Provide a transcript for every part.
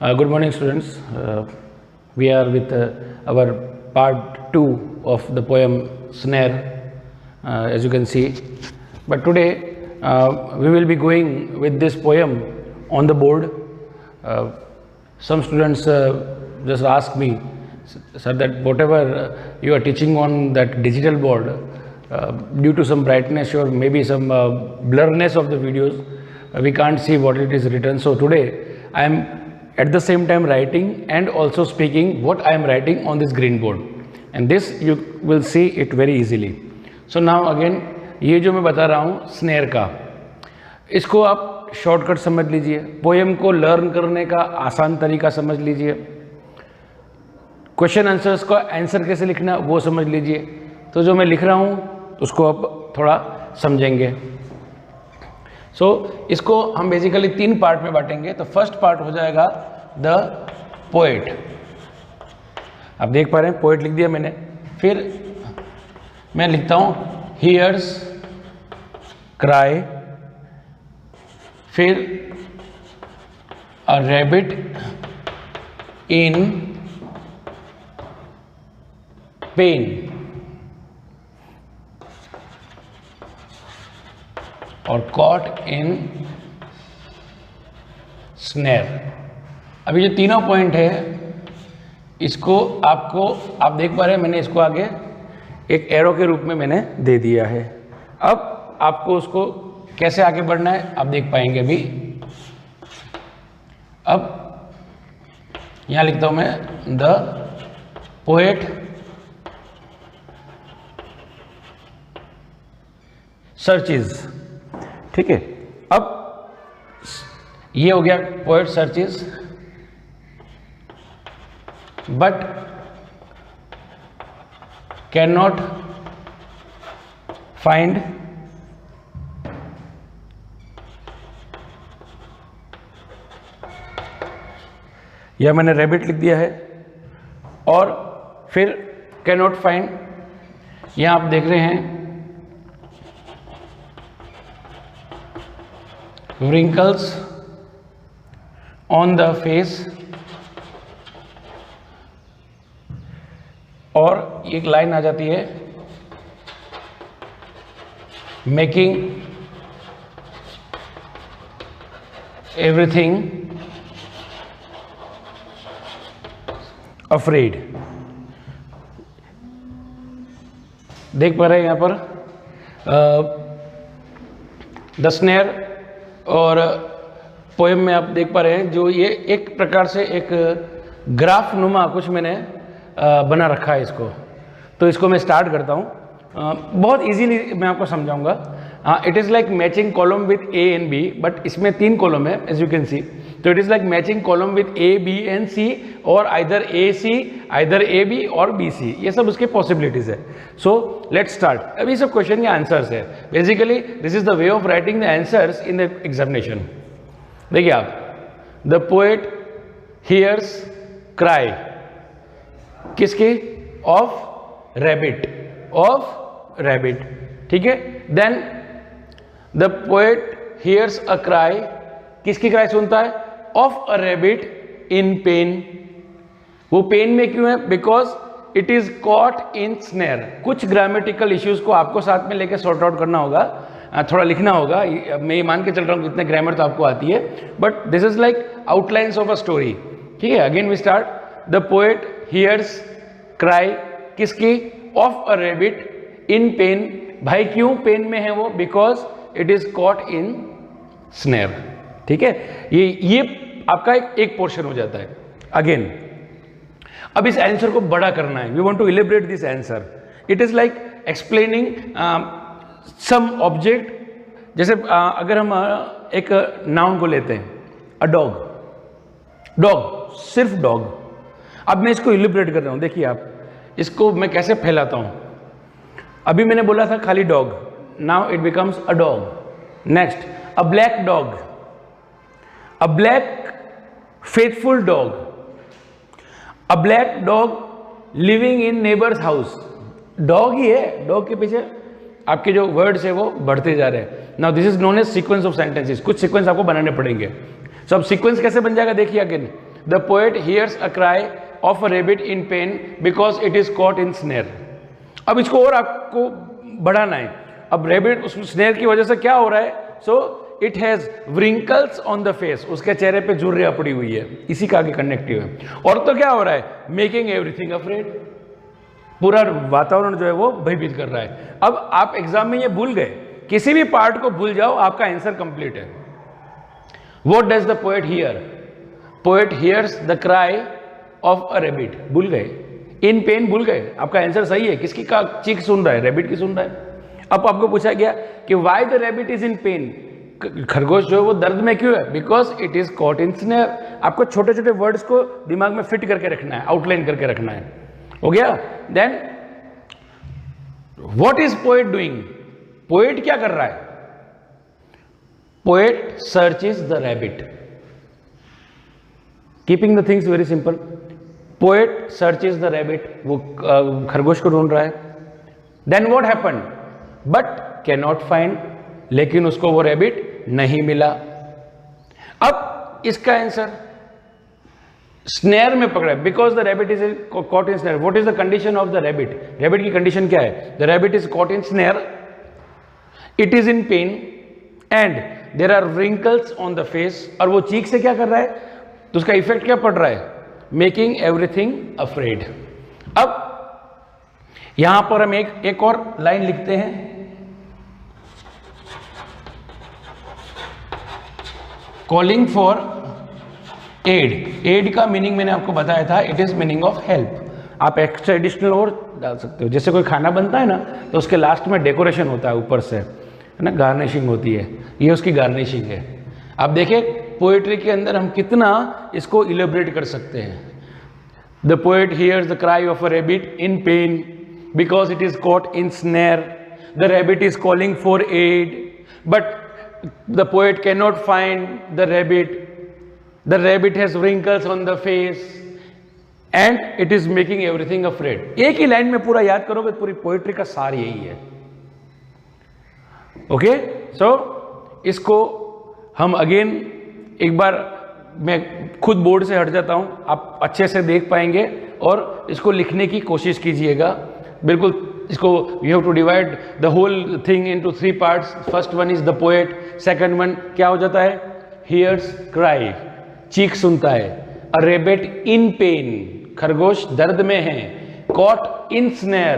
Good morning, students. We are with our part 2 of the poem Snare, as you can see. But today we will be going with this poem on the board. Some students just ask me, sir, that whatever you are teaching on that digital board, due to some brightness or maybe some blurriness of the videos, we can't see what it is written. So today I am at the same time writing and also speaking what I am writing on this green board, and this you will see it very easily. So now again, ये जो मैं बता रहा हूँ snare का, इसको आप shortcut समझ लीजिए, पोएम को लर्न करने का आसान तरीका समझ लीजिए, क्वेश्चन आंसर्स का आंसर कैसे लिखना वो समझ लीजिए. तो जो मैं लिख रहा हूँ उसको आप थोड़ा समझेंगे. सो इसको हम बेसिकली 3 पार्ट में बांटेंगे. तो फर्स्ट पार्ट हो जाएगा द पोएट. आप देख पा रहे हैं पोएट लिख दिया मैंने. फिर मैं लिखता हूँ हियर्स क्राई, फिर अ रैबिट इन पेन, और कॉट इन स्नेर. अभी जो तीनों पॉइंट है इसको आपको आप देख पा रहे हैं, मैंने इसको आगे एक एरो के रूप में मैंने दे दिया है. अब आपको उसको कैसे आगे बढ़ना है आप देख पाएंगे अभी. अब यहां लिखता हूं मैं द पोएट सर्चेज. ठीक है, अब ये हो गया poet searches, but can not find यह मैंने रैबिट लिख दिया है. और फिर कैन नॉट फाइंड, यहां आप देख रहे हैं wrinkles on the face, और एक लाइन आ जाती है making everything afraid. देख पा रहे हैं यहां पर द स्नेयर, और पोएम में आप देख पा रहे हैं जो ये एक प्रकार से एक ग्राफ नुमा कुछ मैंने बना रखा है इसको. तो इसको मैं स्टार्ट करता हूँ. बहुत इजीली मैं आपको समझाऊंगा. It is like matching column with A and B, but इसमें 3 कॉलम है एज यू कैन सी. तो it is like matching column with A B and C, और either A C, either A B और B C. ये सब उसके possibilities है. So let's start. अभी सब क्वेश्चन के आंसर्स है. Basically this is the way of writing the answers in the examination. देखिए आप, द पोएट हियर्स क्राई, किसकी? Of rabbit, of rabbit. ठीक है. Then the poet hears a cry, किसकी क्राई सुनता है? Of a rabbit in pain. वो pain में क्यों है? Because it is caught in snare. कुछ ग्रामेटिकल इश्यूज को आपको साथ में लेकर सॉर्ट आउट करना होगा, थोड़ा लिखना होगा. मैं ये मान के चल रहा हूँ जितने ग्रामर तो आपको आती है, but this is like outlines of a story. ठीक है. Again we start. The poet hears cry, किसकी? Of a rabbit in pain. भाई क्यों पेन में है वो? Because it is caught in snare. ठीक है. ये आपका एक पोर्शन हो जाता है. अगेन अब इस आंसर को बड़ा करना है. We want to elaborate this answer. It is like explaining some object. जैसे अगर हम एक नाउन को लेते हैं, अ डॉग. डॉग, सिर्फ डॉग. अब मैं इसको इलिबरेट कर रहा हूं. देखिए आप, इसको मैं कैसे फैलाता हूं. अभी मैंने बोला था खाली dog, now it becomes a dog. Next, a black dog, a black faithful dog, a black dog living in neighbours house. Dog ही है, डॉग के पीछे आपके जो वर्ड्स है वो बढ़ते जा रहे हैं. Now this is known as sequence of sentences. कुछ सीक्वेंस आपको बनाने पड़ेंगे. सो अब सीक्वेंस कैसे बन जाएगा देखिए. Again the poet hears a cry of a rabbit in pain because it is caught in snare. अब इसको और आपको बढ़ाना है। अब रेबिट उस स्नेर की वजह से क्या हो रहा है, so it has wrinkles on the face, उसके चेहरे पे झुर्रियां पड़ी हुई है, इसी का आगे कनेक्टिव है। और तो क्या हो रहा है, मेकिंग एवरीथिंग अफ्रेड, पूरा वातावरण जो है वो भयभीत कर रहा है। अब आप एग्जाम में ये भूल गए, किसी भी पार्ट को भूल जाओ, आपका आंसर कंप्लीट है। What does the poet hear, poet hears the cry of a rabbit, भूल गए, इन पेन भूल गए, आपका आंसर सही है। किसकी का चीख सुन रहा है, रेबिट की सुन रहा है। अब आपको पूछा गया कि why the rebate is in pen, खरगोश जो है वो दर्द में क्यों है, because it is caught in snare. आपको छोटे छोटे वर्ड्स को दिमाग में फिट करके रखना है, आउटलाइन करके रखना है, हो गया। Then what is poet doing, poet क्या कर रहा है, poet searches the rabbit, keeping the things very simple. Poet searches the rabbit, वो खरगोश को ढूंढ रहा है। Then what happened, but can not find, लेकिन उसको वो रैबिट नहीं मिला। अब इसका आंसर स्नेर में पकड़ा, because the rabbit is caught in snare. What is the condition of the rabbit, rabbit की कंडीशन क्या है, the rabbit is caught in snare, it is in pain and there are wrinkles on the face. और वो चीख से क्या कर रहा है, तो उसका इफेक्ट क्या पड़ रहा है, मेकिंग एवरीथिंग अफ्रेड। अब यहां पर हम एक और लाइन लिखते हैं, कॉलिंग फॉर एड। एड का मीनिंग मैंने आपको बताया था, it is meaning of help. आप एक्स्ट्रा एडिशनल और डाल सकते हो, जैसे कोई खाना बनता है ना, तो उसके लास्ट में डेकोरेशन होता है ऊपर से, है ना, गार्निशिंग होती है, ये उसकी गार्निशिंग है। आप देखिए पोएट्री के अंदर हम कितना इसको इलेबरेट कर सकते हैं। The poet hears the cry of a rabbit in pain because it is caught in snare, the rabbit is calling for aid but the poet cannot find the rabbit has wrinkles on the face and it is making everything afraid। एक ही line में पूरा याद करोगे, पूरी poetry का सार यही है। ओके, सो इसको हम अगेन एक बार, मैं खुद बोर्ड से हट जाता हूं, आप अच्छे से देख पाएंगे और इसको लिखने की कोशिश कीजिएगा। बिल्कुल इसको you have to divide the whole thing into 3 parts. First one is the poet, second one क्या हो जाता है, हियर्स क्राई, चीख सुनता है, अ रैबिट इन पेन, खरगोश दर्द में है, कॉट इन स्नेर,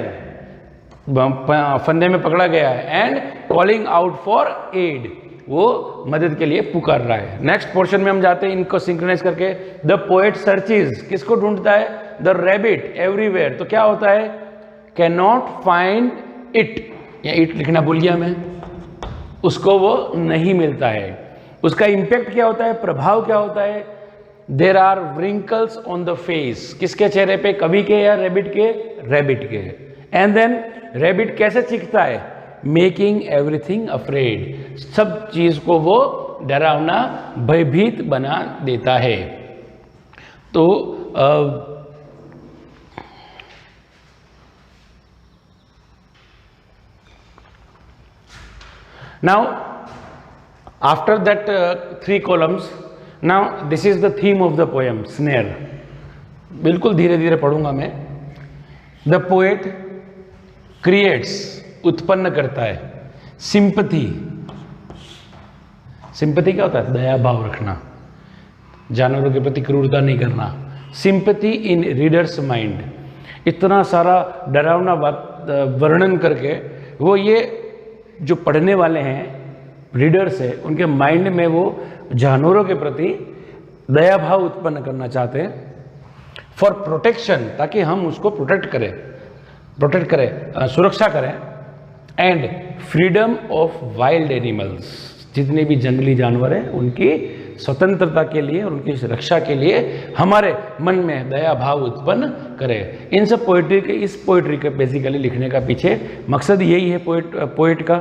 फंदे में पकड़ा गया है, and calling out for aid, वो मदद के लिए पुकार रहा है। नेक्स्ट पोर्शन में हम जाते हैं, इनको सिंक्रोनाइज करके। द पोएट सर्चेज, किसको ढूंढता है, द रैबिट एवरीवेयर, तो क्या होता है, कैन नॉट फाइंड इट, या इट लिखना भूल गया मैं, उसको वो नहीं मिलता है। उसका इंपैक्ट क्या होता है, प्रभाव क्या होता है, there are wrinkles on the face, किसके चेहरे पे, कवि के या रैबिट के, रैबिट के। एंड देन रैबिट कैसे चीखता है, मेकिंग एवरीथिंग अफ्रेड, सब चीज को वो डरावना भयभीत बना देता है। तो now after that 3 columns, now this is the theme of the poem, snare। बिल्कुल धीरे धीरे पढ़ूंगा मैं। the poet creates, उत्पन्न करता है, sympathy, sympathy क्या होता है, दया भाव रखना, जानवरों के प्रति क्रूरता नहीं करना, sympathy in reader's mind, इतना सारा डरावना वर्णन करके वो ये जो पढ़ने वाले हैं, रीडर्स है, उनके माइंड में वो जानवरों के प्रति दया भाव उत्पन्न करना चाहते हैं फॉर प्रोटेक्शन, ताकि हम उसको प्रोटेक्ट करें, सुरक्षा करें, and freedom of wild animals, जितने भी जंगली जानवर हैं उनकी स्वतंत्रता के लिए और उनकी रक्षा के लिए हमारे मन में दया भाव उत्पन्न करें। इन सब पोएट्री के, इस पोएट्री के बेसिकली लिखने का पीछे मकसद यही है पोएट का।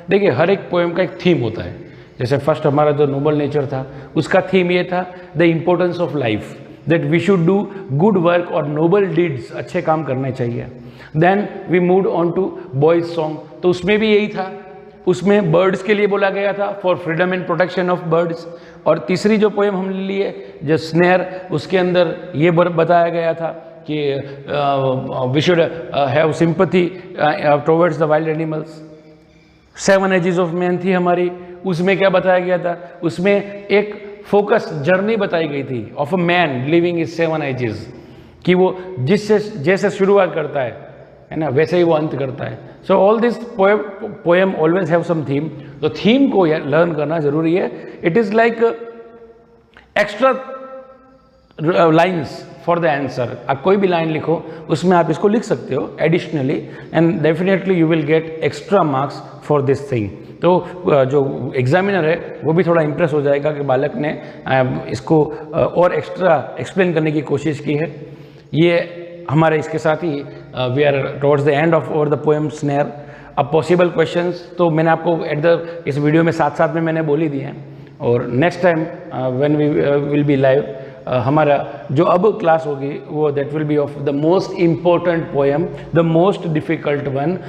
देखिए हर एक पोएम का एक थीम होता है। जैसे फर्स्ट हमारा जो नोबल नेचर था, उसका थीम ये था the importance of life, that we should do good work और नोबल डीड्स, अच्छे काम करने चाहिए। Then we moved on to boys song, तो उसमें भी यही था उसमें बर्ड्स के लिए बोला गया था, for freedom and protection of birds. और तीसरी जो पोएम हमने ली है, जो स्नेर, उसके अंदर ये बताया गया था कि we should have sympathy towards the wild animals. 7 ages of man थी हमारी, उसमें क्या बताया गया था, उसमें एक फोकस जर्नी बताई गई थी of a man living is 7 ages, कि वो जिससे जैसे शुरुआत करता है ना, वैसे ही वो अंत करता है। So all this poem always have some theme. तो थीम को लर्न करना जरूरी है। It is like extra lines for the answer. आप कोई भी लाइन लिखो, उसमें आप इसको लिख सकते हो additionally, and definitely you will get extra marks for this thing. तो जो एग्जामिनर है वो भी थोड़ा इम्प्रेस हो जाएगा कि बालक ने इसको और एक्स्ट्रा एक्सप्लेन करने की कोशिश की है। ये हमारे इसके साथ ही we are towards the end of over the poem snare. अब पॉसिबल क्वेश्चंस तो मैंने आपको इस वीडियो में साथ साथ में मैंने बोल ही दिए हैं। और next time when we will be live, हमारा जो अब क्लास होगी वो that will be of the most important poem, the most difficult one.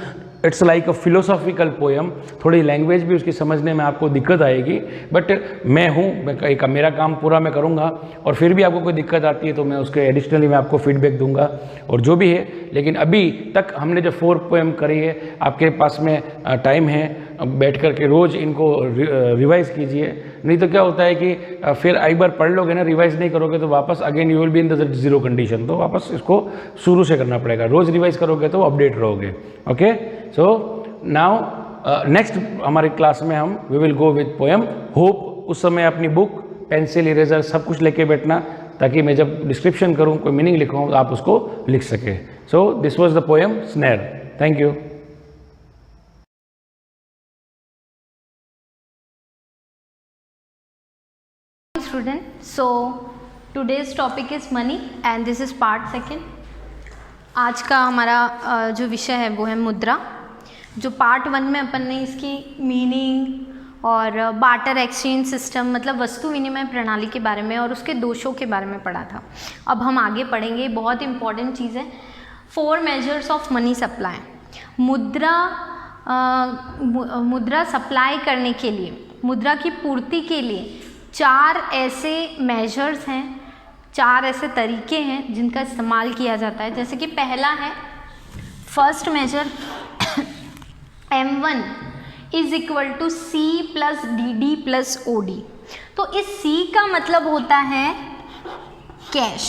It's like a philosophical poem. थोड़ी लैंग्वेज भी उसकी समझने में आपको दिक्कत आएगी, बट मैं हूँ, मेरा काम पूरा मैं करूँगा, और फिर भी आपको कोई दिक्कत आती है तो मैं उसके एडिशनली मैं आपको फीडबैक दूंगा और जो भी है। लेकिन अभी तक हमने जो 4 पोएम करी है, आपके पास में टाइम है, बैठ कर के रोज़ इनको रिवाइज़ कीजिए। नहीं तो क्या होता है कि फिर एक बार पढ़ लोगे ना, रिवाइज़ नहीं करोगे तो वापस again you will be in the zero condition. तो वापस इसको शुरू से करना पड़ेगा। रोज़ रिवाइज़ करोगे तो अपडेट रहोगे। ओके, सो नाउ नेक्स्ट हमारी क्लास में हम we will go with poem hope. उस समय अपनी बुक, पेंसिल, इरेजर सब कुछ लेके बैठना, ताकि मैं जब डिस्क्रिप्शन करूँ, कोई मीनिंग लिखूँ, आप उसको लिख सके। So this was the poem snare. Thank you. Student, so today's topic is money and this is part 2. आज का हमारा जो विषय है वो है मुद्रा। जो पार्ट 1 में अपन ने इसकी मीनिंग और बार्टर एक्सचेंज सिस्टम, मतलब वस्तु विनिमय प्रणाली के बारे में और उसके दोषों के बारे में पढ़ा था। अब हम आगे पढ़ेंगे, बहुत इंपॉर्टेंट चीज़ है, 4 मेजर्स ऑफ मनी सप्लाई। मुद्रा सप्लाई करने के लिए, मुद्रा की पूर्ति के लिए 4 ऐसे मेजर्स हैं, 4 ऐसे तरीके हैं जिनका इस्तेमाल किया जाता है। जैसे कि पहला है first measure, M1 is equal to C plus DD plus OD। तो इस C का मतलब होता है कैश।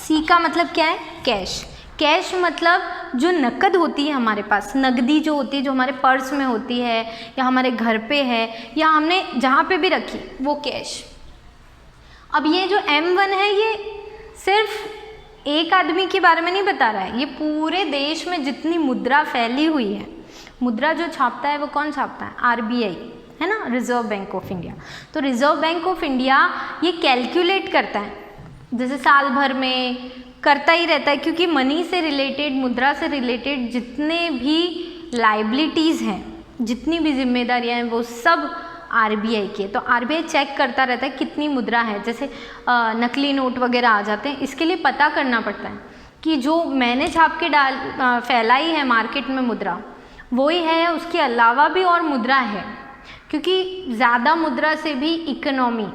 C का मतलब क्या है? कैश। कैश मतलब जो नकद होती है हमारे पास, नकदी जो होती है, जो हमारे पर्स में होती है या हमारे घर पे है या हमने जहाँ पे भी रखी, वो कैश। अब ये जो M1 है, ये सिर्फ एक आदमी के बारे में नहीं बता रहा है, ये पूरे देश में जितनी मुद्रा फैली हुई है। मुद्रा जो छापता है वो कौन छापता है? RBI, है ना, रिजर्व बैंक ऑफ इंडिया। तो रिजर्व बैंक ऑफ इंडिया ये कैलकुलेट करता है, जैसे साल भर में करता ही रहता है, क्योंकि मनी से रिलेटेड, मुद्रा से रिलेटेड जितने भी लाइबिलिटीज़ हैं, जितनी भी जिम्मेदारियां हैं, वो सब RBI के। तो RBI चेक करता रहता है कितनी मुद्रा है। जैसे नकली नोट वगैरह आ जाते हैं, इसके लिए पता करना पड़ता है कि जो मैंने छाप के फैलाई है मार्केट में मुद्रा, वही है, उसके अलावा भी और मुद्रा है। क्योंकि ज़्यादा मुद्रा से भी इकोनॉमी,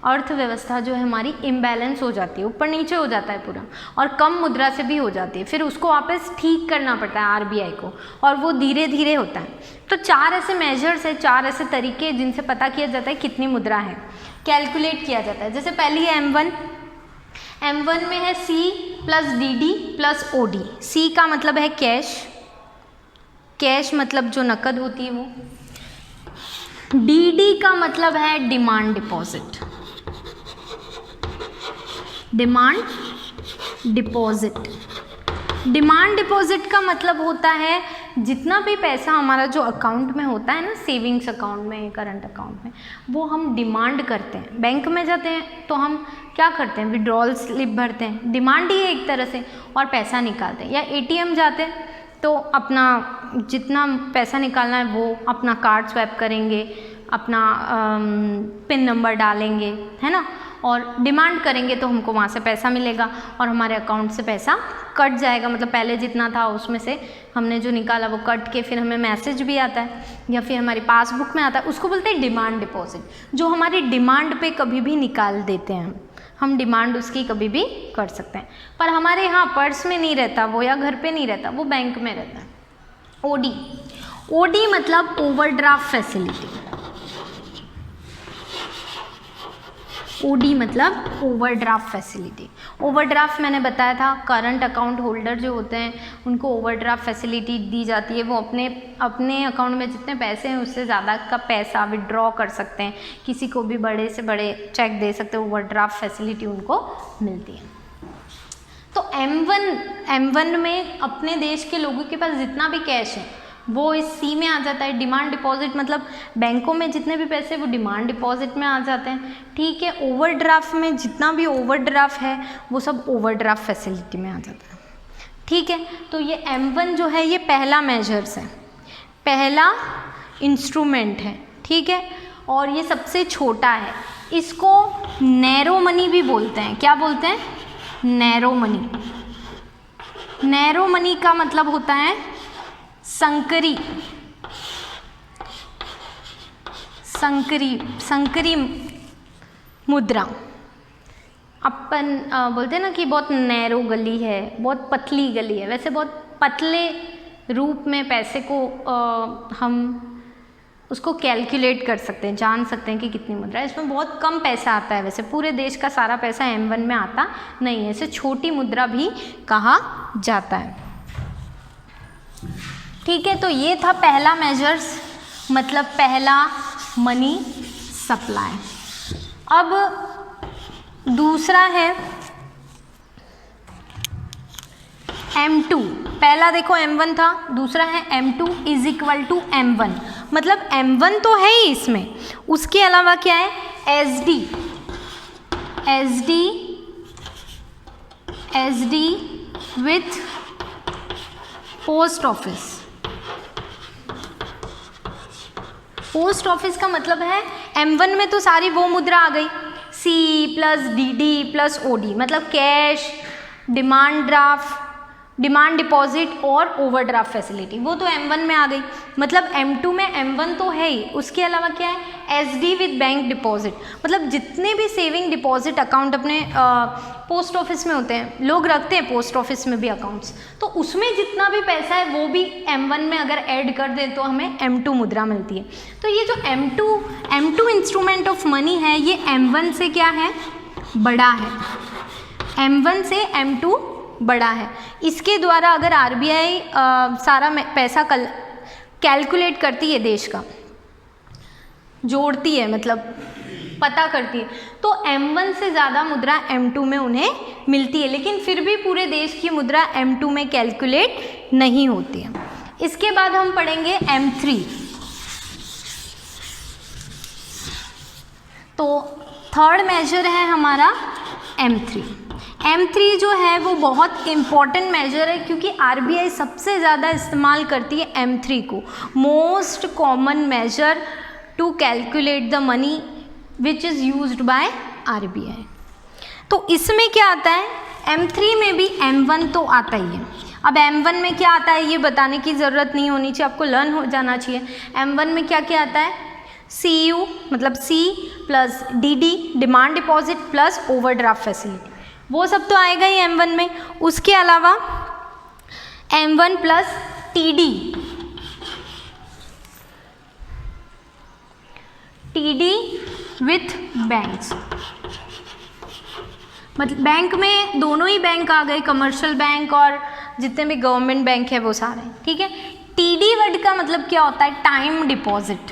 अर्थव्यवस्था जो है हमारी इम्बैलेंस हो जाती है, ऊपर नीचे हो जाता है पूरा, और कम मुद्रा से भी हो जाती है। फिर उसको वापस ठीक करना पड़ता है RBI को, और वो धीरे धीरे होता है। तो 4 ऐसे मेजर्स है, 4 ऐसे तरीके जिनसे पता किया जाता है कितनी मुद्रा है, कैलकुलेट किया जाता है। जैसे पहली है M1। M1 में है C plus DD plus OD। C का मतलब है कैश, कैश मतलब जो नकद होती है वो। DD का मतलब है demand deposit, demand deposit. Demand deposit का मतलब होता है जितना भी पैसा हमारा जो अकाउंट में होता है ना, सेविंग्स अकाउंट में, करंट अकाउंट में, वो हम डिमांड करते हैं। बैंक में जाते हैं तो हम क्या करते हैं? विड्रॉल स्लिप भरते हैं, डिमांड ही है एक तरह से, और पैसा निकालते हैं। या ATM जाते हैं तो अपना जितना पैसा निकालना है वो अपना कार्ड स्वैप करेंगे, अपना पिन नंबर डालेंगे, है ना, और डिमांड करेंगे तो हमको वहाँ से पैसा मिलेगा और हमारे अकाउंट से पैसा कट जाएगा, मतलब पहले जितना था उसमें से हमने जो निकाला वो कट के फिर हमें मैसेज भी आता है या फिर हमारी पासबुक में आता है, उसको बोलते हैं डिमांड डिपॉजिट, जो हमारी डिमांड पे कभी भी निकाल देते हैं हम डिमांड उसकी कभी भी कर सकते हैं। पर हमारे यहाँ पर्स में नहीं रहता वो, या घर पे नहीं रहता वो, बैंक में रहता है। ओडी, ओडी मतलब ओवरड्राफ्ट फैसिलिटी, ओडी मतलब ओवरड्राफ्ट फैसिलिटी। ओवरड्राफ्ट मैंने बताया था, करंट अकाउंट होल्डर जो होते हैं उनको ओवरड्राफ्ट फैसिलिटी दी जाती है, वो अपने अकाउंट में जितने पैसे हैं उससे ज़्यादा का पैसा विड्रॉ कर सकते हैं, किसी को भी बड़े से बड़े चेक दे सकते हैं, ओवरड्राफ्ट फैसिलिटी उनको मिलती है। तो M1 में अपने देश के लोगों के पास जितना भी कैश है वो इस सी में आ जाता है। डिमांड डिपॉजिट मतलब बैंकों में जितने भी पैसे वो डिमांड डिपॉजिट में आ जाते हैं, ठीक है। ओवरड्राफ्ट में जितना भी ओवरड्राफ्ट है वो सब ओवरड्राफ्ट फैसिलिटी में आ जाता है, ठीक है। तो ये M1 जो है ये पहला मेजर्स है, पहला इंस्ट्रूमेंट है, ठीक है, और ये सबसे छोटा है। इसको नैरो मनी भी बोलते हैं। क्या बोलते हैं? Narrow money. नैरो मनी का मतलब होता है संकरी, संकरी मुद्रा। अपन बोलते हैं ना कि बहुत नैरो गली है, बहुत पतली गली है, वैसे बहुत पतले रूप में पैसे को हम उसको कैलकुलेट कर सकते हैं, जान सकते हैं कि कितनी मुद्रा है। इसमें बहुत कम पैसा आता है, वैसे पूरे देश का सारा पैसा M1 में आता नहीं है, इसे छोटी मुद्रा भी कहा जाता है, ठीक है। तो ये था पहला मेजर्स, मतलब पहला मनी सप्लाई। अब दूसरा है M2। पहला देखो M1 था, दूसरा है M2 is equal to M1। मतलब M1 तो है ही इसमें, उसके अलावा क्या है? SD with post office. Post office का मतलब है M1 में तो सारी वो मुद्रा आ गई, C plus DD plus OD, मतलब cash, demand draft, demand deposit और ओवरड्राफ्ट फैसिलिटी, वो तो M1 में आ गई। मतलब M2 में M1 तो है ही, उसके अलावा क्या है? SD विद बैंक डिपॉजिट, मतलब जितने भी सेविंग डिपॉजिट अकाउंट अपने पोस्ट ऑफिस में होते हैं, लोग रखते हैं पोस्ट ऑफिस में भी अकाउंट्स, तो उसमें जितना भी पैसा है वो भी M1 में अगर ऐड कर दें तो हमें M2 मुद्रा मिलती है। तो ये जो M2 इंस्ट्रूमेंट ऑफ मनी है ये M1 से क्या है? बड़ा है। M1 से M2 बड़ा है। इसके द्वारा अगर RBI सारा पैसा कैलकुलेट करती है, देश का जोड़ती है, मतलब पता करती है, तो M1 से ज़्यादा मुद्रा M2 में उन्हें मिलती है, लेकिन फिर भी पूरे देश की मुद्रा M2 में कैलकुलेट नहीं होती है। इसके बाद हम पढ़ेंगे M3। तो थर्ड मेजर है हमारा M3। M3 जो है वो बहुत इम्पॉर्टेंट मेजर है, क्योंकि RBI सबसे ज़्यादा इस्तेमाल करती है M3 को, most common measure to calculate the money which is used by RBI। तो इसमें क्या आता है? M3 में भी M1 तो आता ही है। अब M1 में क्या आता है ये बताने की ज़रूरत नहीं होनी चाहिए, आपको लर्न हो जाना चाहिए। M1 में क्या क्या आता है? CU मतलब C plus DD demand deposit plus overdraft facility, वो सब तो आएगा ही M1 में। उसके अलावा M1 plus TD with banks, मतलब बैंक में दोनों ही बैंक आ गए, कमर्शियल बैंक और जितने भी गवर्नमेंट बैंक है वो सारे, ठीक है। TD वर्ड का मतलब क्या होता है? Time deposit.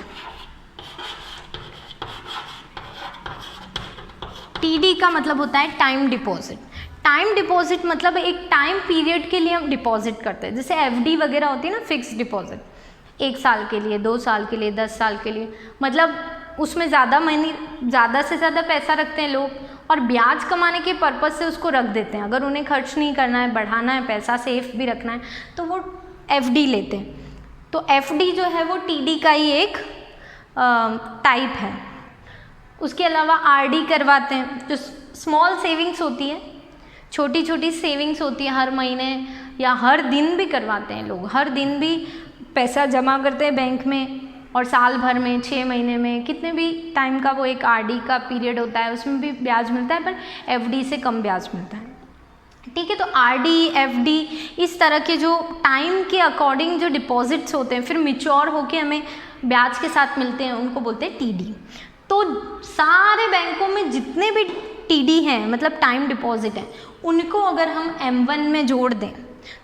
TD का मतलब होता है टाइम डिपॉजिट। टाइम डिपॉजिट मतलब एक टाइम पीरियड के लिए हम डिपॉजिट करते हैं, जैसे FD वगैरह होती है ना, फिक्स डिपॉजिट, 1 साल के लिए, 2 साल के लिए, 10 साल के लिए, मतलब उसमें ज़्यादा से ज़्यादा पैसा रखते हैं लोग और ब्याज कमाने के पर्पज़ से उसको रख देते हैं। अगर उन्हें खर्च नहीं करना है, बढ़ाना है, पैसा सेफ भी रखना है, तो वो FD लेते हैं। तो FD जो है वो TD का ही एक टाइप है। उसके अलावा आरडी करवाते हैं, जो स्मॉल सेविंग्स होती है, छोटी छोटी सेविंग्स होती है, हर महीने या हर दिन भी करवाते हैं लोग, हर दिन भी पैसा जमा करते हैं बैंक में, और साल भर में 6 महीने में कितने भी टाइम का वो एक आरडी का पीरियड होता है, उसमें भी ब्याज मिलता है, पर एफडी से कम ब्याज मिलता है। ठीक है, तो आरडी, एफडी इस तरह के जो टाइम के अकॉर्डिंग जो डिपॉजिट्स होते हैं फिर मिच्योर होके हमें ब्याज के साथ मिलते हैं, उनको बोलते हैं टीडी। तो सारे बैंकों में जितने भी टीडी हैं, मतलब टाइम डिपॉजिट है, उनको अगर हम M1 में जोड़ दें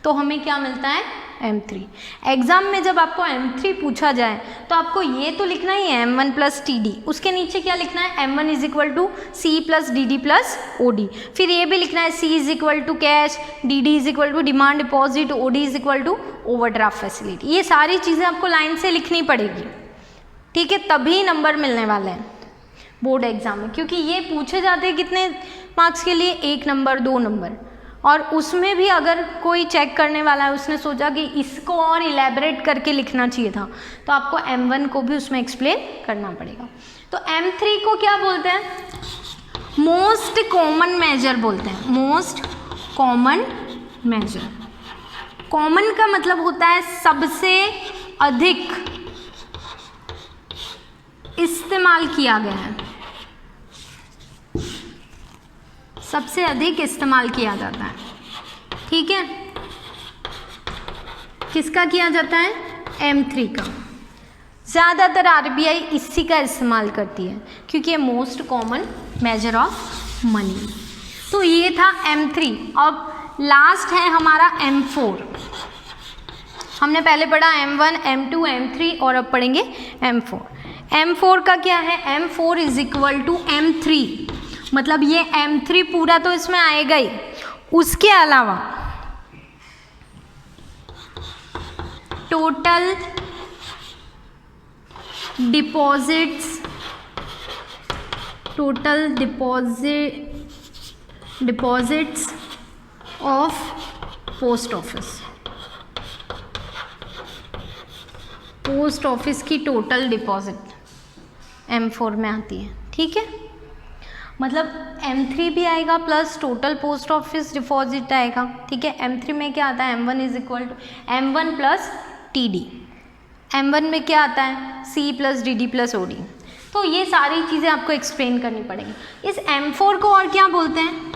तो हमें क्या मिलता है, M3। एग्जाम में जब आपको M3 पूछा जाए तो आपको ये तो लिखना ही है M1 प्लस टी, उसके नीचे क्या लिखना है, M1 is equal to C plus D plus OD. फिर ये भी लिखना है C is equal to cash, D is equal to demand deposit, OD is equal to overdraft facility. ये सारी चीज़ें आपको लाइन से लिखनी पड़ेगी, ठीक है, तभी नंबर मिलने वाले हैं बोर्ड एग्जाम में, क्योंकि ये पूछे जाते हैं कितने मार्क्स के लिए, 1 नंबर 2 नंबर, और उसमें भी अगर कोई चेक करने वाला है उसने सोचा कि इसको और इलेबरेट करके लिखना चाहिए था, तो आपको M1 को भी उसमें एक्सप्लेन करना पड़ेगा। तो M3 को क्या बोलते हैं, मोस्ट कॉमन मेजर बोलते हैं, मोस्ट कॉमन मेजर। कॉमन का मतलब होता है सबसे अधिक इस्तेमाल किया गया है, सबसे अधिक इस्तेमाल किया जाता है, ठीक है। किसका किया जाता है, M3 का। ज़्यादातर RBI इसी का इस्तेमाल करती है क्योंकि ये most common measure of money. तो ये था M3। अब लास्ट है हमारा M4। हमने पहले पढ़ा M1, M2, M3 और अब पढ़ेंगे M4। M4 का क्या है, M4 is equal to M3, मतलब ये M3 पूरा तो इसमें आएगा ही, उसके अलावा total deposits, total deposits of post office, post office की टोटल डिपॉजिट M4 में आती है, ठीक है। मतलब M3 भी आएगा plus total post office deposit आएगा, ठीक है। M3 में क्या आता है, M1 is equal to M1 plus TD, M1 में क्या आता है, C plus DD plus OD। तो ये सारी चीज़ें आपको एक्सप्लेन करनी पड़ेगी। इस M4 को और क्या बोलते हैं,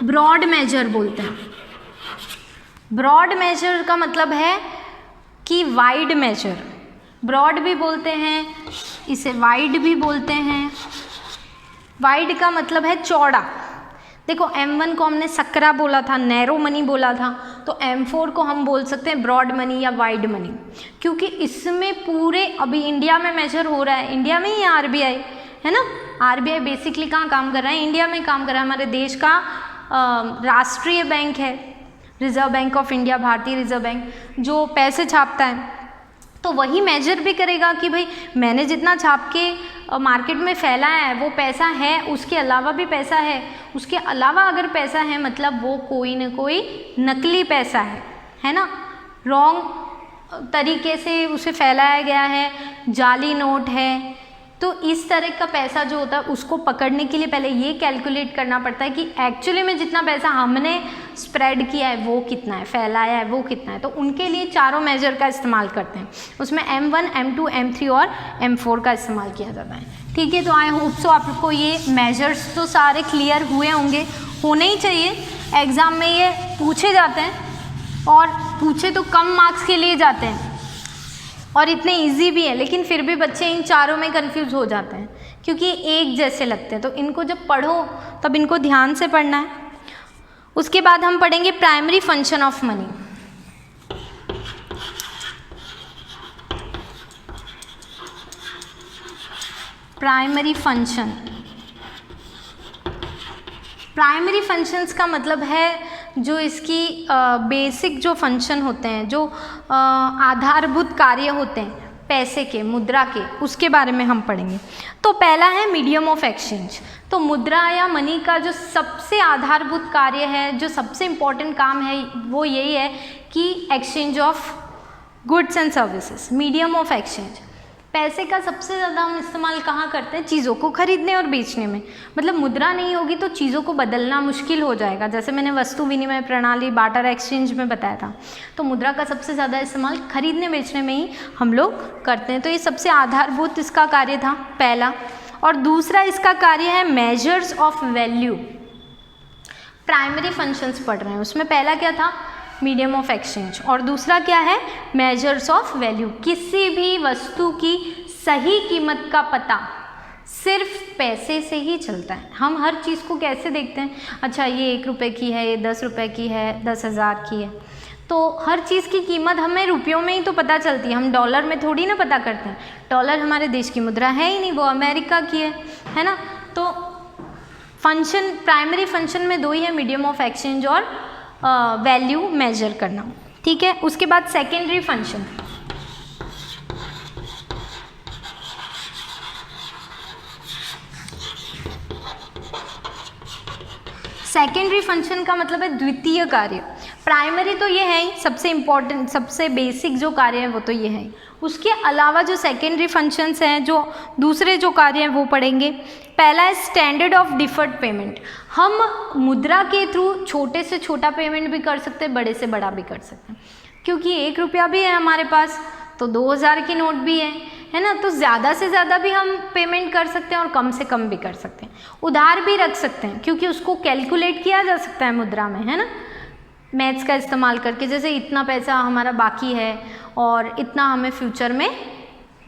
ब्रॉड मेजर बोलते हैं। ब्रॉड मेजर का मतलब है कि वाइड मेजर, ब्रॉड भी बोलते हैं इसे, वाइड भी बोलते हैं। वाइड का मतलब है चौड़ा। देखो M1 को हमने सकरा बोला था, नैरो मनी बोला था, तो M4 को हम बोल सकते हैं ब्रॉड मनी या वाइड मनी, क्योंकि इसमें पूरे अभी इंडिया में मेजर हो रहा है, इंडिया में ही RBI है ना। RBI बेसिकली कहाँ काम कर रहा है, इंडिया में काम कर रहा है। हमारे देश का राष्ट्रीय बैंक है रिजर्व बैंक ऑफ इंडिया, भारतीय रिजर्व बैंक, जो पैसे छापता है, तो वही मेजर भी करेगा कि भाई मैंने जितना छाप के मार्केट में फैलाया है वो पैसा है, उसके अलावा भी पैसा है, उसके अलावा अगर पैसा है मतलब वो कोई न कोई नकली पैसा है ना, रॉन्ग तरीके से उसे फैलाया गया है, जाली नोट है। तो इस तरह का पैसा जो होता है उसको पकड़ने के लिए पहले ये कैलकुलेट करना पड़ता है कि एक्चुअली में जितना पैसा हमने स्प्रेड किया है वो कितना है, फैलाया है वो कितना है। तो उनके लिए चारों मेजर का इस्तेमाल करते हैं, उसमें M1, M2, M3 और M4 का इस्तेमाल किया जाता है, ठीक है। तो आई होप सो आपको ये मेजर्स तो सारे क्लियर हुए होंगे, होने ही चाहिए, एग्ज़ाम में ये पूछे जाते हैं और पूछे तो कम मार्क्स के लिए जाते हैं और इतने इजी भी है, लेकिन फिर भी बच्चे इन चारों में कंफ्यूज हो जाते हैं क्योंकि एक जैसे लगते हैं। तो इनको जब पढ़ो तब इनको ध्यान से पढ़ना है। उसके बाद हम पढ़ेंगे primary function of money. Primary function, primary functions का मतलब है जो इसकी बेसिक जो फंक्शन होते हैं, जो आधारभूत कार्य होते हैं पैसे के, मुद्रा के, उसके बारे में हम पढ़ेंगे। तो पहला है मीडियम ऑफ एक्सचेंज। तो मुद्रा या मनी का जो सबसे आधारभूत कार्य है, जो सबसे इम्पोर्टेंट काम है, वो यही है कि exchange of goods and services, medium of exchange. पैसे का सबसे ज़्यादा हम इस्तेमाल कहाँ करते हैं? चीज़ों को खरीदने और बेचने में। मतलब मुद्रा नहीं होगी तो चीज़ों को बदलना मुश्किल हो जाएगा, जैसे मैंने वस्तु विनिमय प्रणाली, बार्टर एक्सचेंज में बताया था। तो मुद्रा का सबसे ज़्यादा इस्तेमाल खरीदने बेचने में ही हम लोग करते हैं। तो ये सबसे आधारभूत इसका कार्य था पहला। और दूसरा इसका कार्य है measures of value. Primary functions पढ़ रहे हैं, उसमें पहला क्या था? मीडियम ऑफ एक्सचेंज, और दूसरा क्या है? Measures of value. किसी भी वस्तु की सही कीमत का पता सिर्फ पैसे से ही चलता है। हम हर चीज़ को कैसे देखते हैं? अच्छा, ये 1 रुपये की है, ये 10 रुपये की है, 10,000 की है। तो हर चीज़ की कीमत हमें रुपयों में ही तो पता चलती है, हम डॉलर में थोड़ी ना पता करते हैं। डॉलर हमारे देश की मुद्रा है ही नहीं, वो अमेरिका की है ना। तो फंक्शन, प्राइमरी फंक्शन में 2 ही है, मीडियम ऑफ एक्सचेंज और वैल्यू मेजर करना, ठीक है। उसके बाद सेकेंडरी फंक्शन। सेकेंडरी फंक्शन का मतलब है द्वितीय कार्य। प्राइमरी तो ये है ही, सबसे इम्पॉर्टेंट, सबसे बेसिक जो कार्य है वो तो ये है। उसके अलावा जो सेकेंडरी फंक्शंस हैं, जो दूसरे जो कार्य हैं वो पढ़ेंगे। पहला है स्टैंडर्ड ऑफ डिफर्ड पेमेंट। हम मुद्रा के थ्रू छोटे से छोटा पेमेंट भी कर सकते हैं, बड़े से बड़ा भी कर सकते हैं, क्योंकि 1 रुपया भी है हमारे पास तो 2000 की नोट भी है ना। तो ज़्यादा से ज़्यादा भी हम पेमेंट कर सकते हैं और कम से कम भी कर सकते हैं। उधार भी रख सकते हैं, क्योंकि उसको कैलकुलेट किया जा सकता है मुद्रा में, है ना, मैथ्स का इस्तेमाल करके। जैसे इतना पैसा हमारा बाकी है और इतना हमें फ्यूचर में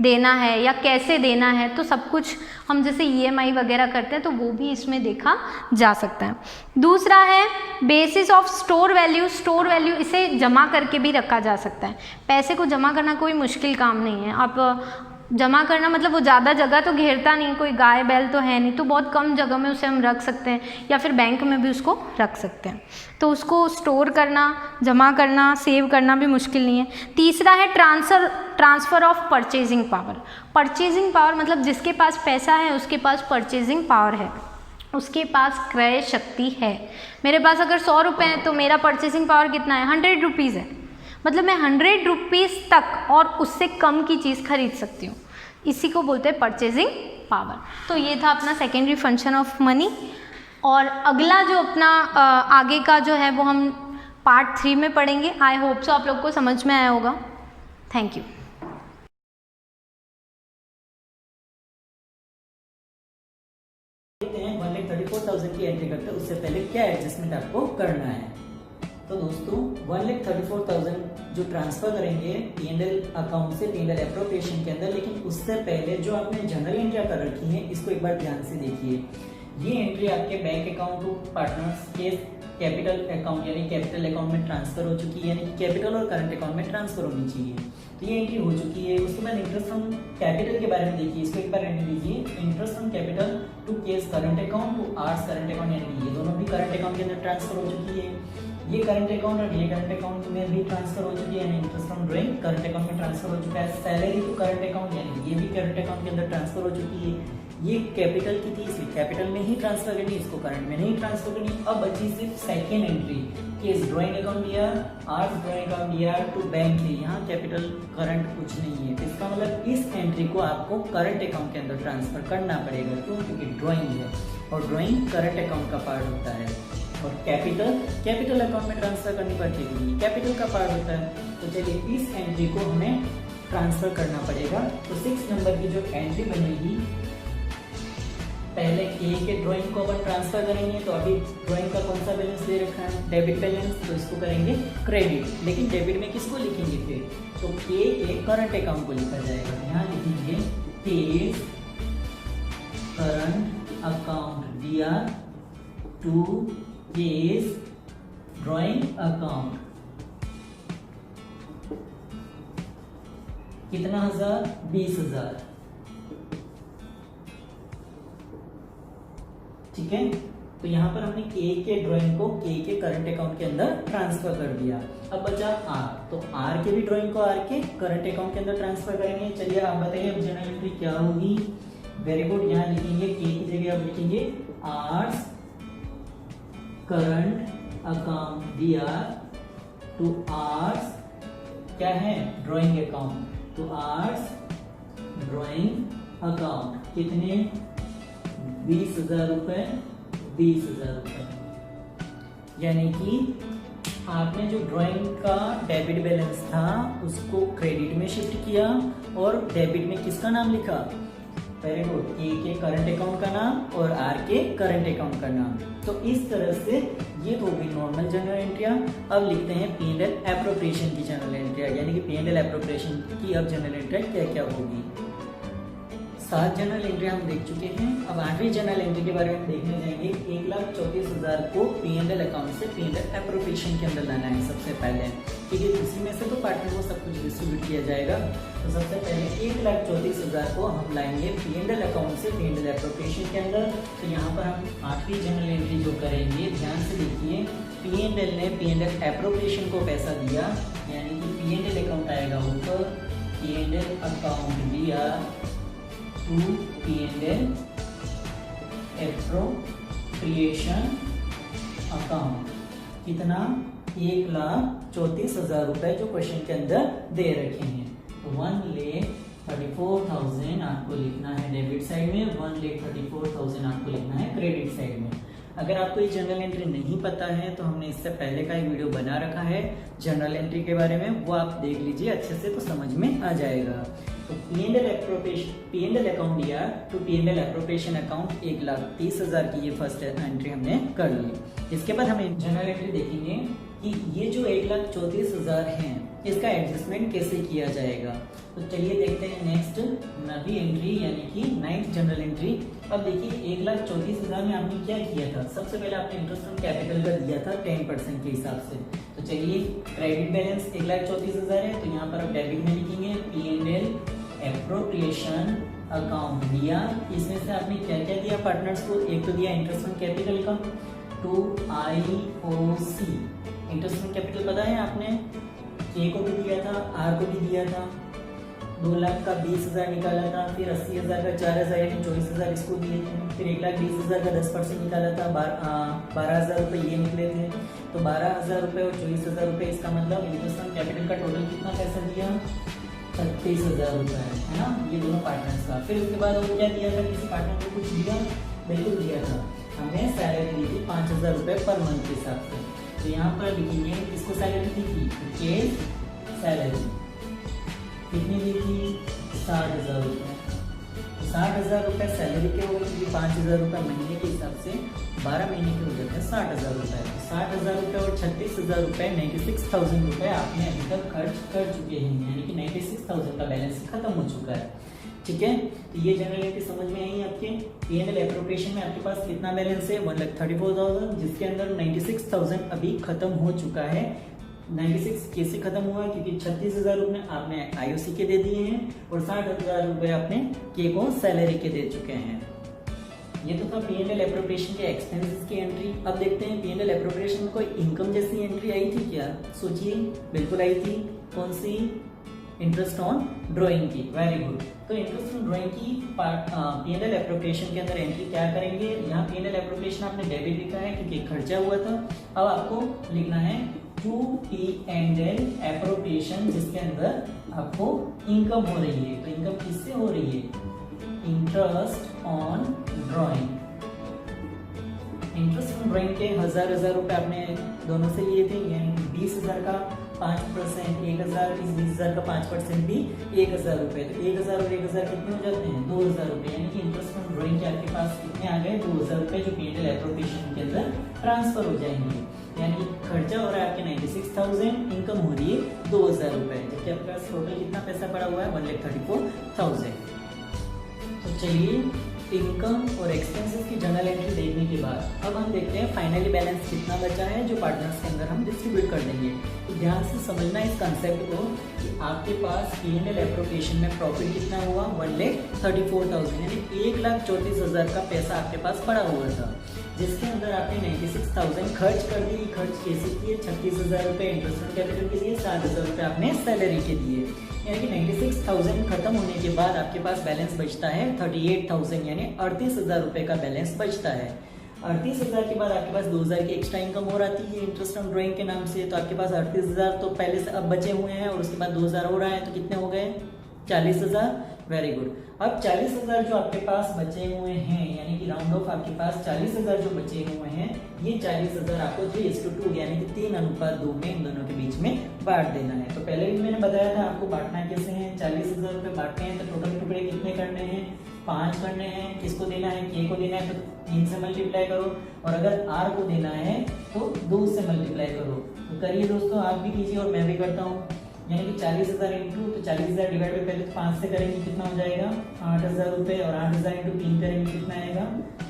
देना है या कैसे देना है, तो सब कुछ हम जैसे EMI वगैरह करते हैं तो वो भी इसमें देखा जा सकता है। दूसरा है basis of store value. Store value, इसे जमा करके भी रखा जा सकता है। पैसे को जमा करना कोई मुश्किल काम नहीं है। आप जमा करना मतलब वो ज़्यादा जगह तो घेरता नहीं, कोई गाय बैल तो है नहीं, तो बहुत कम जगह में उसे हम रख सकते हैं, या फिर बैंक में भी उसको रख सकते हैं। तो उसको स्टोर करना, जमा करना, सेव करना भी मुश्किल नहीं है। तीसरा है transfer of purchasing power. Purchasing power मतलब जिसके पास पैसा है उसके पास परचेजिंग पावर है, उसके पास क्रय शक्ति है। मेरे पास अगर 100 रुपये हैं तो मेरा परचेजिंग पावर कितना है? 100 रुपीज़ है। मतलब मैं 100 रुपीज़ तक और उससे कम की चीज़ खरीद सकती हूँ। इसी को बोलते हैं परचेजिंग पावर। तो ये था अपना सेकेंडरी फंक्शन ऑफ मनी। और अगला जो अपना आगे का जो है वो हम पार्ट 3 में पढ़ेंगे। आई होप सो आप लोग को समझ में आया होगा। Thank you. देखते हैं 1,34,000 की एंट्री करते हैं, उससे पहले क्या एडजस्टमेंट आपको करना है। तो दोस्तों 1,34,000 जो ट्रांसफर करेंगे P&L अकाउंट से P&L एप्रोप्रिएशन के अंदर, लेकिन उससे पहले जो आपने जनरल एंट्री कर रखी है इसको एक बार ध्यान से देखिए। ये एंट्री आपके बैंक अकाउंट टू पार्टनर्स के कैपिटल अकाउंट यानी कैपिटल अकाउंट में ट्रांसफर हो चुकी है, यानी कैपिटल और करंट अकाउंट में ट्रांसफर होनी चाहिए। तो ये एंट्री हो चुकी है। उसके बाद इंटरेस्ट फ्रॉम कैपिटल के बारे में देखिए, इसको एक बार एंट्री लीजिए। Interest from capital to case current account to ours current account, यानी ये दोनों भी करंट अकाउंट के अंदर ट्रांसफर हो चुकी है। ये करंट अकाउंट और ये करंट अकाउंट में भी ट्रांसफर हो चुकी है, यानी interest from drawing current account में ट्रांसफर हो चुका है। सैलरी टू करंट अकाउंट, यानी ये भी करंट अकाउंट के अंदर ट्रांसफर हो चुकी है। ये कैपिटल की थी, इसलिए कैपिटल में ही ट्रांसफर करनी, इसको करंट में नहीं ट्रांसफर करनी। अब बची सिर्फ second entry, case drawing account दिया, आर्स ड्राइंग अकाउंट दिया टू बैंक है। यहाँ कैपिटल करंट कुछ नहीं है, इसका मतलब इस एंट्री को आपको करंट अकाउंट के अंदर ट्रांसफर करना पड़ेगा। क्यों? क्योंकि ड्राइंग है और ड्राइंग करंट अकाउंट का पार्ट होता है, और कैपिटल अकाउंट में ट्रांसफर करनी पड़ती है, कैपिटल का पार्ट होता है। तो चलिए इस एंट्री को हमें ट्रांसफर करना पड़ेगा। तो 6 नंबर की जो एंट्री बनेगी, पहले ए के ड्राइंग को अपन ट्रांसफर करेंगे। तो अभी ड्राइंग का कौन सा बैलेंस दे रखा है? डेबिट बैलेंस, तो इसको करेंगे क्रेडिट। लेकिन डेबिट में किसको लिखेंगे फिर? तो ए करंट अकाउंट को लिखा जाएगा। यहाँ लिखेंगे पेज करंट अकाउंट दिया टू केस ड्राइंग अकाउंट। कितना हजार? 20,000। ठीक है, तो तो यहाँ पर हमने के के ड्राइंग को के करंट अकाउंट के अंदर ट्रांसफर कर दिया। अब बचा आर, तो आर के भी ड्राइंग को आर के करंट अकाउंट के अंदर ट्रांसफर करेंगे। चलिए आप बताइए अब जनरल एंट्री क्या होगी। वेरी गुड, यहाँ लिखेंगे के की जगह अब लिखेंगे आर्स करंट अकाउंट दिया टू आर्स क्या है drawing account, to R's drawing account कितने 20,000 रुपए 20,000 रुपए। यानी कि आपने जो ड्राइंग का डेबिट बैलेंस था उसको क्रेडिट में शिफ्ट किया और डेबिट में किसका नाम लिखा, वेरी गुड, ए के करंट अकाउंट का नाम और आर के करंट अकाउंट का नाम। तो इस तरह से ये हो गई नॉर्मल जनरल एंट्रियां। अब लिखते हैं P&L एप्रोप्रिएशन की जनरल एंट्रियां, यानी कि P&L एप्रोप्रिएशन की अब जनरल एंट्रियां क्या क्या होगी। 7 जनरल एंट्री हम देख चुके हैं। अब 8वीं जनरल एंट्री के बारे में देखने जाएंगे। 1,34,000 को P&L अकाउंट से P&L एप्रोप्रिएशन के अंदर लाना है सबसे पहले, ठीक है। उसी में से तो पार्टनर को सब कुछ डिस्ट्रीब्यूट किया जाएगा। तो सबसे पहले 1,34,000 को हम लाएंगे P&L अकाउंट से P&L एप्रोप्रिएशन के अंदर। तो यहाँ पर हम 8वीं जनरल एंट्री जो करेंगे, ध्यान से देखिए, P&L ने P&L एप्रोप्रिएशन को पैसा दिया, यानी कि P&L अकाउंट आएगा ऊपर, P&L अकाउंट दिया टू P&L एप्रोप्रिएशन अकाउंट, कितना 1,34,000 रुपए जो क्वेश्चन के अंदर दे रखे हैं। तो 1,34,000 आपको लिखना है डेबिट साइड में, 1,34,000 आपको लिखना है क्रेडिट साइड में। अगर आपको ये जनरल एंट्री नहीं पता है तो हमने इससे पहले का एक वीडियो बना रखा है जनरल एंट्री के बारे में, वो आप देख लीजिए अच्छे से तो समझ में आ जाएगा। तो P&L अकाउंट दिया टू P&L एप्रोप्रिएशन अकाउंट 1,30,000 की ये फर्स्ट एंट्री हमने कर ली। इसके बाद हमें जनरल एंट्री देखेंगे कि ये जो 1,34,000 है इसका एडजस्टमेंट कैसे किया जाएगा। तो चलिए देखते हैं नेक्स्ट नवी एंट्री, यानी कि 9th जनरल एंट्री। अब देखिए 1,34,000 में आपने क्या किया था, सबसे पहले आपने इंटरेस्ट ऑन कैपिटल का दिया था 10% के हिसाब से। तो चलिए क्रेडिट बैलेंस 1,34,000 है, तो यहाँ पर आप डेबिट में लिखेंगे P&L एप्रोप्रिएशन अकाउंट दिया। इसमें से आपने क्या क्या दिया पार्टनर्स को, एक तो दिया इंटरेस्ट ऑन कैपिटल का to IOC। Interest on capital पता है आपने, के को भी दिया था, आर को भी दिया था। 2 लाख का 20,000 निकाला था, फिर 80,000 का 4,000 यानी 24,000 इसको दिए थे, फिर 1,20,000 का 10% निकाला था, 12,000 रुपये ये निकले थे। तो 12,000 रुपये और 24,000 रुपये, इसका मतलब इंटरेस्ट ऑन कैपिटल का टोटल कितना पैसा दिया, 36,000 रुपये, है ना, ये दोनों पार्टनर्स का। फिर उसके बाद वो क्या दिया था, किसी पार्टनर को कुछ दिया, बिल्कुल दिया था, हमने सैलरी दी थी 5,000 रुपये पर मंथ के हिसाब से। तो यहाँ पर लिखेंगे किसको सैलरी दी थी, केस सैलरी कितनी दी थी, 60,000 रुपये। 60,000 रुपये सैलरी के हो गए, 5,000 रुपये महीने के हिसाब से 12 महीने के हो जाते हैं 60,000 रुपये। 60,000 रुपये और 36,000 रुपये 96,000 रुपये आपने अभी तक खर्च कर चुके हैं, यानी कि 96,000 का बैलेंस खत्म हो चुका है, ठीक है। तो ये जनरल एंट्री समझ में आई आपके। P&L एप्रोप्रिएशन में आपके पास कितना बैलेंस है, 1,34,000, जिसके अंदर 96,000 अभी खत्म हो चुका है। 96 कैसे खत्म हुआ, क्योंकि 36,000 रुपये आपने IOC के दे दिए हैं और 60,000 रुपये आपने के को सैलरी के दे चुके हैं। ये तो था P&L एप्रोप्रिएशन के एक्सपेंसेस की एंट्री। अब देखते हैं P&L एप्रोप्रिएशन में कोई इनकम जैसी एंट्री आई थी क्या, सोचिए, बिल्कुल आई थी। कौन सी, इंटरेस्ट ऑन ड्राइंग की, वेरी गुड। तो इंटरेस्ट ऑन ड्राइंग की P&L एप्रोप्रिएशन के अंदर एंट्री क्या करेंगे, यहाँ P&L एप्रोप्रिएशन आपने डेबिट लिखा है क्योंकि खर्चा हुआ था। अब आपको लिखना है टू P&L एप्रोप्रिएशन, जिसके अंदर आपको इनकम हो रही है। तो इनकम किससे हो रही है, interest on drawing. Interest on drawing के 1,000 रुपये आपने दोनों से लिए थे, यानी 20,000 का 5%, 1,000, इस 20,000 का 5% भी 1,000 रुपये। तो 1,000 और 1,000 कितने हो जाते हैं, 2,000 रुपये, यानी कि इंटरेस्ट ऑन ड्राइंग के आपके पास कितने आ गए, 2,000 रुपये, जो P&L एप्रोप्रिएशन के अंदर ट्रांसफर हो जाएंगे। यानी खर्चा हो रहा है आपके 96,000, इनकम हो रही है 2,000 रुपये, जबकि आपके पास टोटल कितना पैसा पड़ा हुआ है, 1,34,000। तो चलिए इनकम और एक्सपेंसेस की जनरल एंट्री देखने के बाद अब हम देखते हैं फाइनली बैलेंस कितना बचा है, जो पार्टनर्स के अंदर हम डिस्ट्रीब्यूट कर देंगे। तो ध्यान से समझना इस कंसेप्ट को कि आपके पास P&L एप्रोप्रिएशन में प्रॉफिट कितना हुआ, 1,34,000, यानी 1,34,000 का पैसा आपके पास पड़ा हुआ था। जिसके अंदर आपने 96,000 खर्च कर दी। खर्च कैसे किए? 36,000 रुपये इंटरेस्ट ऑन कैपिटल के दिए, 7,000 रुपये आपने सैलरी के दिए। यानी कि 96,000 खत्म होने के बाद आपके पास बैलेंस बचता है 38,000, यानी 38,000 रुपये का बैलेंस बचता है। 38,000 के बाद आपके पास 2,000 की एक्स्ट्रा इनकम और आती है इंटरेस्ट ऑन ड्राइंग के नाम से। तो आपके पास 38,000 तो पहले से अब बचे हुए हैं और उसके बाद 2,000 हो रहा है, तो कितने हो गए? 40,000। Very good. अब 40,000 जो आपके पास बचे हुए हैं, यानी कि राउंड ऑफ आपके पास 40,000 जो बचे हुए हैं, ये 40,000 आपको 3:2 यानी कि 3:2 में इन दोनों के बीच में बांट देना है। तो पहले भी मैंने बताया था आपको बांटना कैसे है। 40,000 रुपये बांटने हैं तो टोटल टुकड़े कितने करने हैं? 5 करने हैं। किसको देना है? K को देना है तो 3 से मल्टीप्लाई करो, और अगर R को देना है तो 2 से मल्टीप्लाई करो। तो करिए दोस्तों, आप भी कीजिए और मैं भी करता हूँ। यानी कि 40,000 इंटू, तो 40,000 डिवाइड बाई पहले 5 से करेंगे कितना हो जाएगा? 8,000 रुपये, और 8,000 इंटू 3 करेंगे कितना आएगा?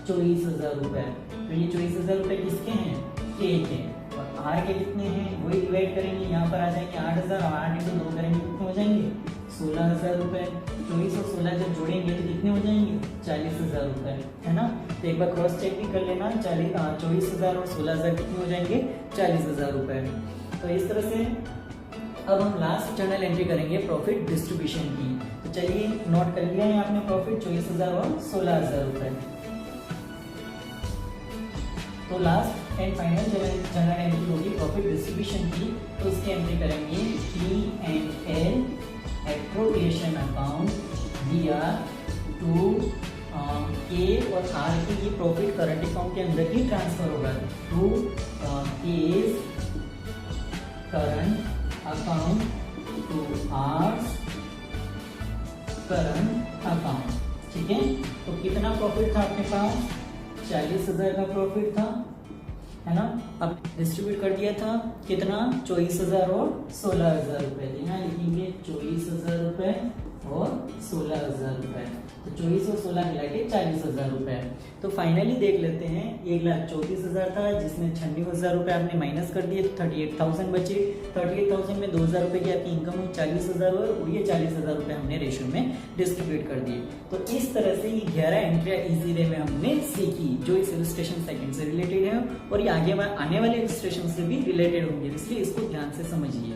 24,000 रुपये। तो ये 24,000 रुपये किसके हैं? K के। और R के कितने हैं? वही डिवाइड करेंगे, यहाँ पर आ जाएंगे 8,000, और 8 इंटू 2 करेंगे कितने हो जाएंगे? 16,000 रुपये। 24 और 16 जब जोड़ेंगे तो कितने हो जाएंगे? 40,000 रुपये, है ना। तो एक बार क्रॉस चेक भी कर लेना, 24,000 और 16,000 कितने हो जाएंगे? 40,000 रुपये। तो इस तरह से अब हम लास्ट जर्नल एंट्री करेंगे प्रॉफिट डिस्ट्रीब्यूशन की। तो चलिए नोट कर लिया है आपने प्रॉफिट 24,000 और 16,000 रुपये। तो last and final journal entry होगी प्रॉफिट डिस्ट्रीब्यूशन की। तो उसकी एंट्री करेंगे P&L appropriation account to K और R की ये प्रॉफिट करंट अकाउंट के अंदर ही ट्रांसफर होगा to K's current account to R's current account. ठीक है, तो कितना प्रॉफिट था अपने पास? 40,000 का प्रॉफिट था, है ना। अब डिस्ट्रीब्यूट कर दिया था कितना? 24,000 और 16,000 रुपये। यहाँ लिखेंगे 24,000 रुपये और 16,000 रुपये। तो 24 और 16 मिला के 40,000 रुपये। तो फाइनली देख लेते हैं, 1,34,000 था जिसमें 96,000 रुपये आपने माइनस कर दिए, 38,000 बचे। 38,000 में 2,000 रुपये की आपकी इनकम हुई 40,000 और ये 40,000 रुपये हमने रेशियो में डिस्ट्रीब्यूट कर दिए। तो इस तरह से ये 11 एंट्रियाँ इजी वे में हमने सीखी जो इस इलस्ट्रेशन सेकंड से रिलेटेड है, और ये आगे आने वाले इलस्ट्रेशन से भी रिलेटेड होंगे, इसलिए इसको ध्यान से समझिए।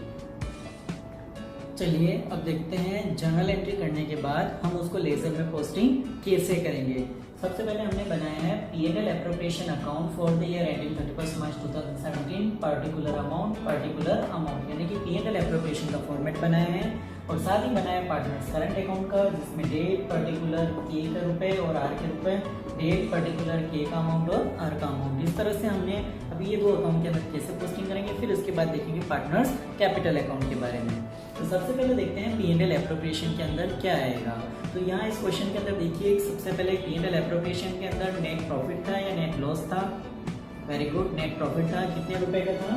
चलिए अब देखते हैं जर्नल एंट्री करने के बाद हम उसको लेजर में पोस्टिंग कैसे करेंगे। सबसे पहले हमने बनाया है P&L appropriation account for the year ending 31 March 2017, particular amount, यानी कि P&L एप्रोप्रिएशन का फॉर्मेट बनाया है, और साथ ही बनाया पार्टनर्स करंट अकाउंट का, जिसमें डेट पर्टिकुलर K का रुपए और R के रुपए, डेट पर्टिकुलर K का अमाउंट और R का अमाउंट। इस तरह से हमने अभी ये 2 अकाउंट के अंदर कैसे पोस्टिंग करेंगे, फिर उसके बाद देखेंगे पार्टनर्स कैपिटल अकाउंट के बारे में। तो सबसे पहले देखते हैं P&L एप्रोप्रिएशन के अंदर क्या आएगा। तो यहाँ इस क्वेश्चन के अंदर देखिए, सबसे पहले P&L एप्रोप्रिएशन के अंदर नेट प्रॉफिट था या नेट लॉस था? वेरी गुड, नेट प्रॉफिट था। कितने रुपए का था?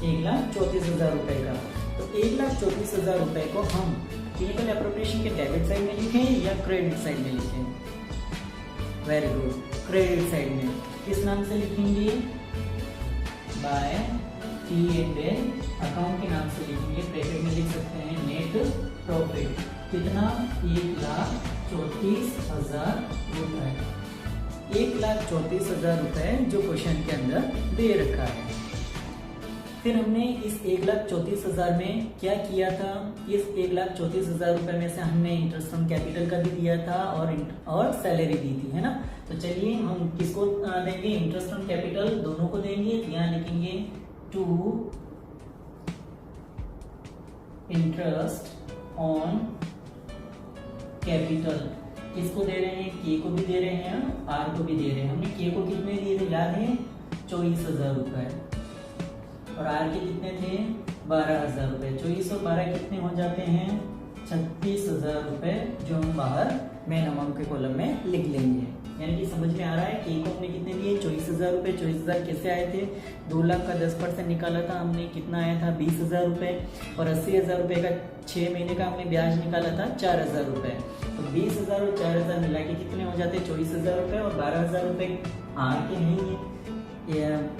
1,34,000 रुपए का। तो 1,34,000 रुपए को हम P&L एप्रोप्रिएशन के डेबिट साइड में लिखें या क्रेडिट साइड में लिखें? वेरी गुड, क्रेडिट साइड में। किस नाम से लिखेंगे? बाय P&L अकाउंट के नाम से लिखेंगे। ब्रैकेट में लिख सकते हैं नेट प्रॉफिट। कितना? 1,34,000 रुपए। 1,34,000 रुपए जो क्वेश्चन के अंदर दे रखा है। फिर हमने इस 1,34,000 में क्या किया था? इस 1,34,000 रुपए में से हमने इंटरेस्ट ऑन कैपिटल का भी दिया था और सैलरी दी थी, है ना। तो चलिए हम किसको देंगे? इंटरेस्ट ऑन कैपिटल दोनों को देंगे। यहाँ लिखेंगे टू इंटरेस्ट ऑन कैपिटल। किसको दे रहे हैं? K को भी दे रहे हैं, R को भी दे रहे हैं। हमने K को कितने दिए थे याद है? 24,000 रुपए, और R के कितने थे? 12,000 रुपए। 24 और 12 कितने हो जाते हैं? 36,000 रुपए, जो हम बाहर मेन अमाउंट के कॉलम में लिख लेंगे। यानी कि समझ में आ रहा है कि K को हमने कितने दिए? 24,000 रुपए। 24,000 कैसे आए थे? 2 लाख का 10% निकाला था हमने, कितना आया था? 20,000 रुपए, और 80,000 रुपए का 6 महीने का हमने ब्याज निकाला था 4,000 रुपए। तो 20,000 और 4,000 मिला के कितने हो जाते? 24,000 रुपए, और 12,000 रुपए R के नहीं है,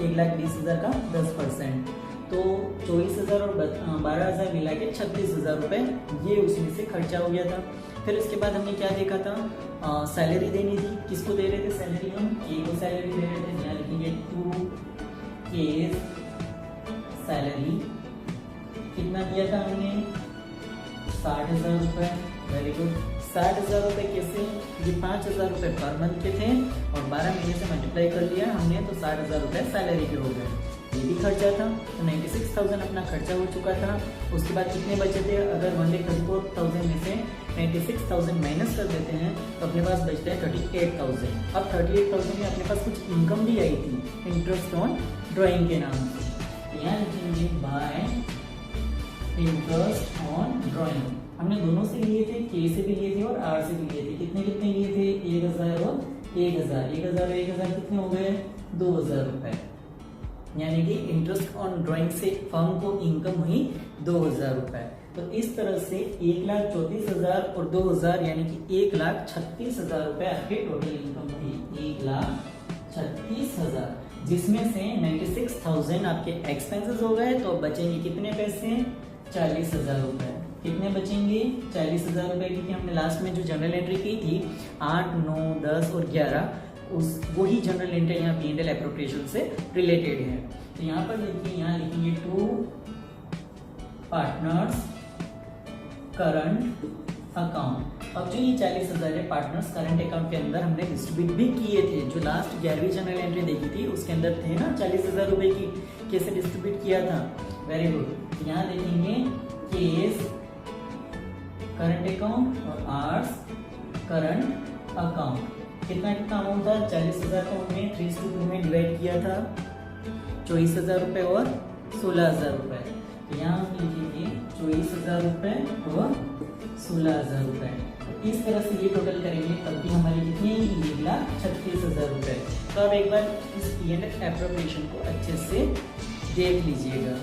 1,20,000 का 10%। तो 24,000 और 12,000 मिला के 36,000 रुपए ये उसमें से खर्चा हो गया था। फिर उसके बाद हमने क्या देखा था? सैलरी देनी थी। किसको दे रहे थे सैलरी? हम K को सैलरी दे रहे थे। यहाँ लिखेंगे लिखेंगे 2 केस सैलरी। कितना दिया था हमने? 60,000 रुपये। Very good. 60,000 रुपये कैसे? ये 5,000 रुपये पर मंथ के थे और 12 महीने से मल्टीप्लाई कर लिया हमने तो 60,000 रुपये सैलरी के हो गए। ये भी खर्चा था तो 96,000 अपना खर्चा हो चुका था। उसके बाद कितने बचे थे? अगर 1,34,000 में से 96,000 माइनस कर देते हैं तो अपने पास बचते हैं 38,000। अब 38,000 में अपने पास कुछ इनकम भी आई थी, इंटरेस्ट ऑन ड्राइंग के नाम से। यहाँ लिखेंगे बाय इंटरेस्ट ऑन ड्राइंग। हमने दोनों से लिए थे, के से भी लिए थे और आर से भी लिए थे। कितने कितने लिए थे? 1,000 और 1,000। 1,000 और 1,000 कितने हो गए? 2,000 रुपए। यानी कि इंटरेस्ट ऑन ड्राइंग से फर्म को इनकम हुई 2,000 रुपए। तो इस तरह से 1,34,000 और 2,000 यानी कि 1,36,000 रुपए आपके टोटल इनकम हुई। 1,36,000 जिसमें से 96,000 आपके एक्सपेंसेस हो गए तो बचेंगे कितने पैसे? 40,000 रुपए। कितने बचेंगे? 40,000 रुपए, क्योंकि हमने लास्ट में जो जनरल एंट्री की थी 8, 9, 10 और 11 वही जनरल एंट्री यहाँ P&L एप्रोप्रिएशन से रिलेटेड है। तो यहाँ पर देखिए, यहाँ लिखेंगे 2 पार्टनर्स करंट अकाउंट। अब जो ये 40,000 है पार्टनर्स करंट अकाउंट के अंदर हमने डिस्ट्रीब्यूट भी किए थे। जो लास्ट 11वीं जनरल एंट्री देखी थी उसके अंदर थे ना 40,000 रुपए की, कैसे डिस्ट्रीब्यूट किया था। Very good. यहाँ देखेंगे केस करंट अकाउंट और आर्स करंट अकाउंट। कितना कितना अमाउंट था? 40,000 को हमने 3:2 में डिवाइड किया था, 24,000 रुपए और 16,000 रुपए। तो यहाँ हम लिखेंगे 24,000 रुपए और 16,000 रुपए। तो इस तरह से ये टोटल करेंगे तब भी हमारी कितनी? 1,36,000 रुपए। तो अब एक बार इस P&L एप्रोप्रिएशन को अच्छे से देख लीजिएगा।